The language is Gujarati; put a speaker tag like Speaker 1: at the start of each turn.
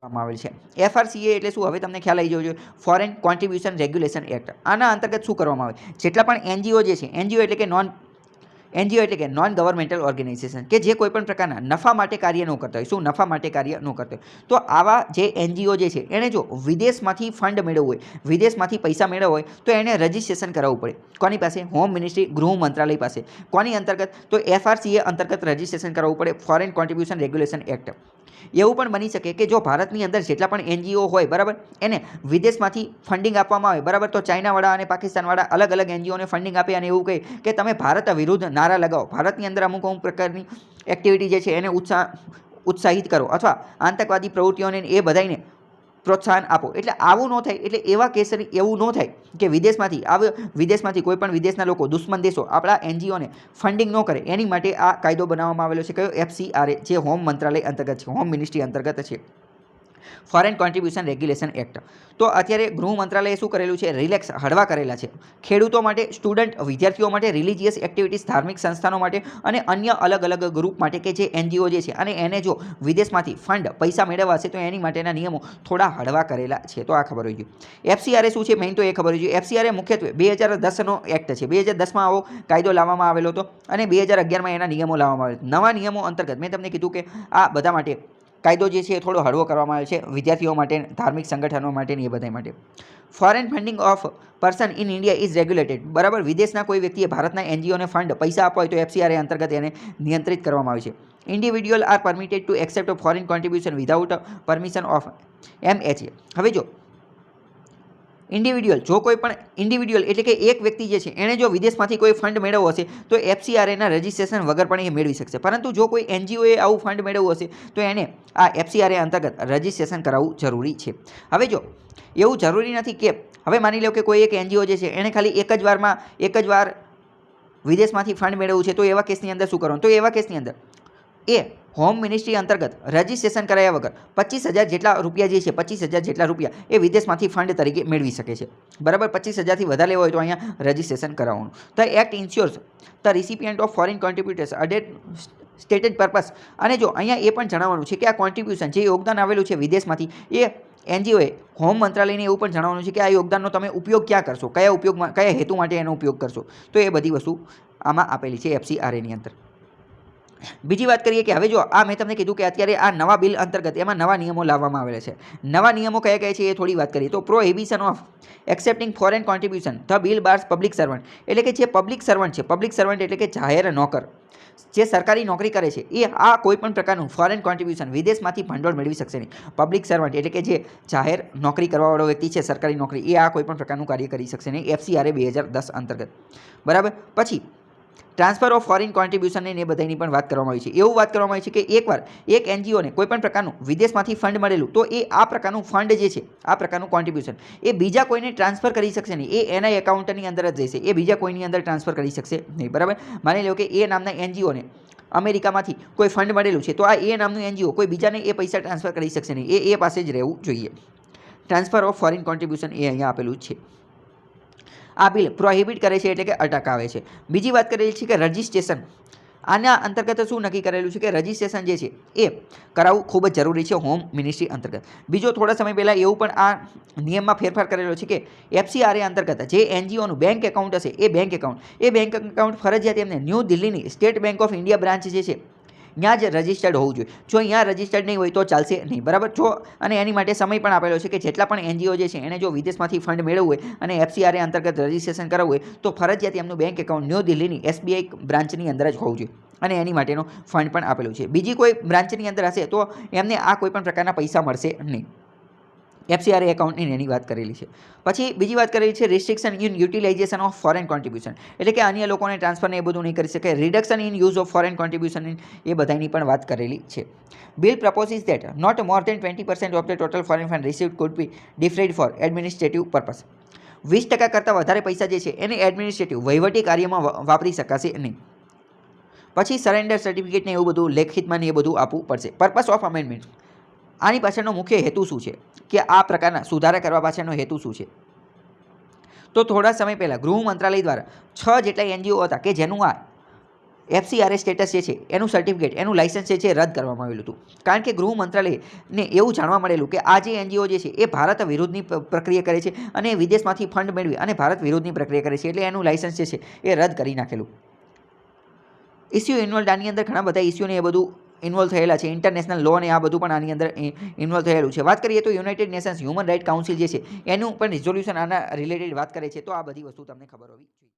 Speaker 1: આવેલ છે। FRCA એટલે શું, હવે તમને ખ્યાલ આવી જવો જોઈએ, ફોરેન કોન્ટ્રીબ્યુશન રેગ્યુલેશન એક્ટ। આના અંતર્ગત શું કરવામાં આવે, જેટલા પણ એનજીઓ જે છે, એનજીઓ એટલે કે નોન ગવર્મેન્ટલ ઓર્ગેનાઇઝેશન કે જે કોઈ પણ પ્રકારના નફા માટે કાર્ય ન કરતા હોય, શું નફા માટે કાર્ય ન કરતા હોય, તો આવા જે એનજીઓ જે છે એને જો વિદેશમાંથી ફંડ મેળવવું હોય, વિદેશમાંથી પૈસા મેળવવા હોય તો એને રજિસ્ટ્રેશન કરાવવું પડે। કોની પાસે? હોમ મિનિસ્ટ્રી, ગૃહ મંત્રાલય પાસે। કોની અંતર્ગત? તો FRCA અંતર્ગત રજિસ્ટ્રેશન કરાવવું પડે, ફોરેન કોન્ટ્રીબ્યુશન રેગ્યુલેશન એક્ટ। એવું પણ બની શકે કે જો ભારતની અંદર જેટલા પણ એનજીઓ હોય, બરાબર, એને વિદેશમાંથી ફંડિંગ આપવામાં આવે, બરાબર, તો ચાઇનાવાળા અને પાકિસ્તાનવાળા અલગ અલગ એનજીઓને ફંડિંગ આપે અને એવું કહે કે તમે ભારત વિરુદ્ધ નારા લગાવો, ભારતની અંદર અમુક પ્રકારની એક્ટિવિટી જે છે એને ઉત્સાહિત કરો અથવા આતંકવાદી પ્રવૃત્તિઓને એ બધાને પ્રોત્સાહન આપો। એટલે આવું ન થાય, એટલે એવા કેસરી એવું ન થાય કે વિદેશમાંથી કોઈ પણ વિદેશના લોકો, દુશ્મન દેશો આપણા એનજીઓને ફંડિંગ ન કરે, એની માટે આ કાયદો બનાવવામાં આવેલો છે। કયો? FCRA, જે હોમ મંત્રાલય અંતર્ગત છે, હોમ મિનિસ્ટ્રી અંતર્ગત છે, ફોરેન કોન્ટ્રીબ્યુશન રેગ્યુલેશન એક્ટ। તો અત્યારે ગૃહ મંત્રાલયે શું કરેલું છે? રિલેક્સ, હળવા કરેલા છે ખેડૂતો માટે, સ્ટુડન્ટ વિદ્યાર્થીઓ માટે, રિલિજિયસ એક્ટિવિટીઝ ધાર્મિક સંસ્થાનો માટે અને અન્ય અલગ અલગ ગ્રુપ માટે કે જે એનજીઓ જે છે અને એને જો વિદેશમાંથી ફંડ પૈસા મેળવવા છે તો એની માટેના નિયમો થોડા હળવા કરેલા છે। તો આ ખબર હોવી જોઈએ। FCRA શું છે મેઇન, તો એ ખબર હોવી જોઈએ। FCRA મુખ્યત્વે 2010નો એક્ટ છે, 2010માં આવો કાયદો લાવવામાં આવેલો હતો અને 2011માં એના નિયમો લાવવામાં આવેલા। નવા નિયમો અંતર્ગત મેં તમને કીધું કે આ બધા માટે કાયદો જે છે એ થોડો હળવો કરવામાં આવે છે, વિદ્યાર્થીઓ માટે, ધાર્મિક સંગઠનો માટે એ બધા માટે। Foreign funding of person in India is regulated, બરાબર, વિદેશના કોઈ વ્યક્તિએ ભારતના એનજીઓને ફંડ પૈસા આપવા હોય તો FCRA અંતર્ગત એને નિયંત્રિત કરવામાં આવે છે। Individual are permitted to accept foreign contribution without permission of MHA। હવે જો ઇન્ડિવિડ્યુઅલ, જો કોઈ પણ ઇન્ડિવિડ્યુઅલ એટલે કે એક વ્યક્તિ જે છે એણે જો વિદેશમાંથી કોઈ ફંડ મેળવવો હશે તો FCRAના રજિસ્ટ્રેશન વગર પણ એ મેળવી શકશે, પરંતુ જો કોઈ એનજીઓએ આવું ફંડ મેળવવું હશે તો એને આ FCRA અંતર્ગત રજિસ્ટ્રેશન કરાવવું જરૂરી છે। હવે જો એવું જરૂરી નથી કે, હવે માની લો કે કોઈ એક એનજીઓ જે છે એણે ખાલી એક જ વાર વિદેશમાંથી ફંડ મેળવવું છે, તો એવા કેસની અંદર શું કરવાનું? તો એવા કેસની અંદર એ હોમ મિનિસ્ટ્રી અંતર્ગત રજિસ્ટ્રેશન કરાયા વગર 25,000 જેટલા રૂપિયા જે છે, 25,000 જેટલા રૂપિયા એ વિદેશમાંથી ફંડ તરીકે મેળવી શકે છે, બરાબર। 25,000થી વધારે લેવો હોય તો અહીંયા રજિસ્ટ્રેશન કરાવવાનું। તો act insures the recipient of foreign contributors adhere stated purpose. અને જો અહીંયા એ પણ જણાવવાનું છે કે આ કોન્ટ્રીબ્યુશન જે યોગદાન આવેલું છે વિદેશમાંથી, એ એનજીઓએ હોમ મંત્રાલયને એવું પણ જણાવવાનું છે કે આ યોગદાનનો તમે ઉપયોગ ક્યાં કરશો, કયા હેતુ માટે એનો ઉપયોગ કરશો, તો એ બધી વસ્તુ આમાં આપેલી છે FCRAની અંદર। બીજી વાત કરીએ કે હવે જો આ મેં તમને કીધું કે અત્યારે આ નવા બિલ અંતર્ગત એમાં નવા નિયમો લાવવામાં આવેલા છે। નવા નિયમો કયા કયા છે એ થોડી વાત કરીએ તો prohibition of accepting foreign contribution the bill bars public servant, એટલે કે જે પબ્લિક સર્વન્ટ છે, પબ્લિક સર્વન્ટ એટલે કે જાહેર નોકર, જે સરકારી નોકરી કરે છે, એ આ કોઈ પણ પ્રકારનું ફોરેન કોન્ટ્રીબ્યુશન વિદેશમાંથી ભંડોળ મેળવી શકશે નહીં। પબ્લિક સર્વન્ટ એટલે કે જે જાહેર નોકરી કરવાવાળો વ્યક્તિ છે, સરકારી નોકરી, એ આ કોઈ પણ પ્રકારનું કાર્ય કરી શકશે નહીં FCRA 2010 અંતર્ગત, બરાબર। પછી ટ્રાન્સફર ઓફ ફોરેન કોન્ટ્રીબ્યુશન એ બધાની પણ વાત કરવામાં આવી છે। એવું વાત કરવામાં આવી છે કે એકવાર એક એનજીઓને કોઈ પણ પ્રકારનું વિદેશમાંથી ફંડ મળેલું તો એ આ પ્રકારનું ફંડ જે છે, આ પ્રકારનું કોન્ટ્રીબ્યુશન એ બીજા કોઈને ટ્રાન્સફર કરી શકશે નહીં, એ એના એકાઉન્ટની અંદર જ રહેશે, એ બીજા કોઈની અંદર ટ્રાન્સફર કરી શકશે નહીં, બરાબર। માની લો કે એ નામના એનજીઓને અમેરિકામાંથી કોઈ ફંડ મળેલું છે તો આ એ નામનું એનજીઓ કોઈ બીજાને એ પૈસા ટ્રાન્સફર કરી શકશે નહીં, એ પાસે જ રહેવું જોઈએ। ટ્રાન્સફર ઓફ ફોરેન કોન્ટ્રીબ્યુશન એ અહીંયા આપેલું છે। આ બિલ પ્રોહિબિટ કરે છે એટલે કે અટકાવે છે। બીજી વાત કરેલી છે કે રજિસ્ટ્રેશન, આના અંતર્ગત શું નક્કી કરેલું છે કે રજિસ્ટ્રેશન જે છે એ કરાવવું ખૂબ જ જરૂરી છે હોમ મિનિસ્ટ્રી અંતર્ગત। બીજો થોડા સમય પહેલાં એવું પણ આ નિયમમાં ફેરફાર કરેલો છે કે FCRA અંતર્ગત જે એનજીઓનું બેંક એકાઉન્ટ હશે એ બેંક એકાઉન્ટ ફરજિયાત એમને ન્યૂ દિલ્હીની state bank of India branch જે છે ત્યાં જ રજિસ્ટર્ડ હોવું જોઈએ। જો અહીંયા રજિસ્ટર્ડ નહીં હોય તો ચાલશે નહીં, બરાબર। જો અને એની માટે સમય પણ આપેલો છે કે જેટલા પણ એનજીઓ જે છે એને જો વિદેશમાંથી ફંડ મેળવવું હોય અને FCRA અંતર્ગત રજિસ્ટ્રેશન કરાવવું હોય તો ફરજિયાત એમનું બેંક એકાઉન્ટ ન્યૂ દિલ્હીની SBI બ્રાન્ચની અંદર જ હોવું જોઈએ અને એની માટેનો ફંડ પણ આપેલું છે। બીજી કોઈ બ્રાન્ચની અંદર હશે તો એમને આ કોઈ પણ પ્રકારના પૈસા મળશે નહીં। FCRA એકાઉન્ટની એની વાત કરેલી છે। પછી બીજી વાત કરેલી છે restriction in utilization of foreign contribution, એટલે કે અન્ય લોકોને ટ્રાન્સફર ને એ બધું નહીં કરી શકે। Reduction in use of foreign contribution એ બધાની પણ વાત કરેલી છે। Bill proposes that not more than 20% of the total foreign fund received could be deferred for administrative purpose. 20% કરતાં વધારે પૈસા જે છે એને એડમિનિસ્ટ્રેટિવ વહીવટી કાર્યમાં વાપરી શકાશે નહીં। પછી સરેન્ડર સર્ટિફિકેટ ને એવું બધું લેખિતમાં ને એ બધું આપવું પડશે। પર્પસ ઓફ અમેન્ડમેન્ટ, આની પાછળનો મુખ્ય હેતુ શું છે કે આ પ્રકારના સુધારા કરવા પાછળનો હેતુ શું છે? તો થોડા સમય પહેલાં ગૃહ મંત્રાલય દ્વારા 6 જેટલા એનજીઓ હતા કે જેનું આ એફસીઆરએ સ્ટેટસ જે છે એનું સર્ટિફિકેટ એનું લાઇસન્સ જે છે રદ કરવામાં આવેલું હતું. કારણ કે ગૃહ મંત્રાલયને એવું જાણવા મળેલું કે આ જે એનજીઓ જે છે એ ભારત વિરુદ્ધની પ્રક્રિયા કરે છે અને વિદેશમાંથી ફંડ મેળવી અને ભારત વિરુદ્ધની પ્રક્રિયા કરે છે, એટલે એનું લાઇસન્સ જે છે એ રદ કરી નાખેલું. ઇસ્યુ ઇન્વોલ્વ આની અંદર ઘણા બધા ઇસ્યુને એ બધું ઇન્વોલ્વ થયેલા છે. ઇન્ટરનેશનલ લો ને આ બધું પણ આની અંદર ઇન્વોલ્વ થયેલું છે. વાત કરીએ તો United Nations human right council જે છે એનું પણ રિઝોલ્યુશન આના રિલેટેડ વાત કરે છે. તો આ બધી વસ્તુ તમને ખબર હોવી જોઈએ.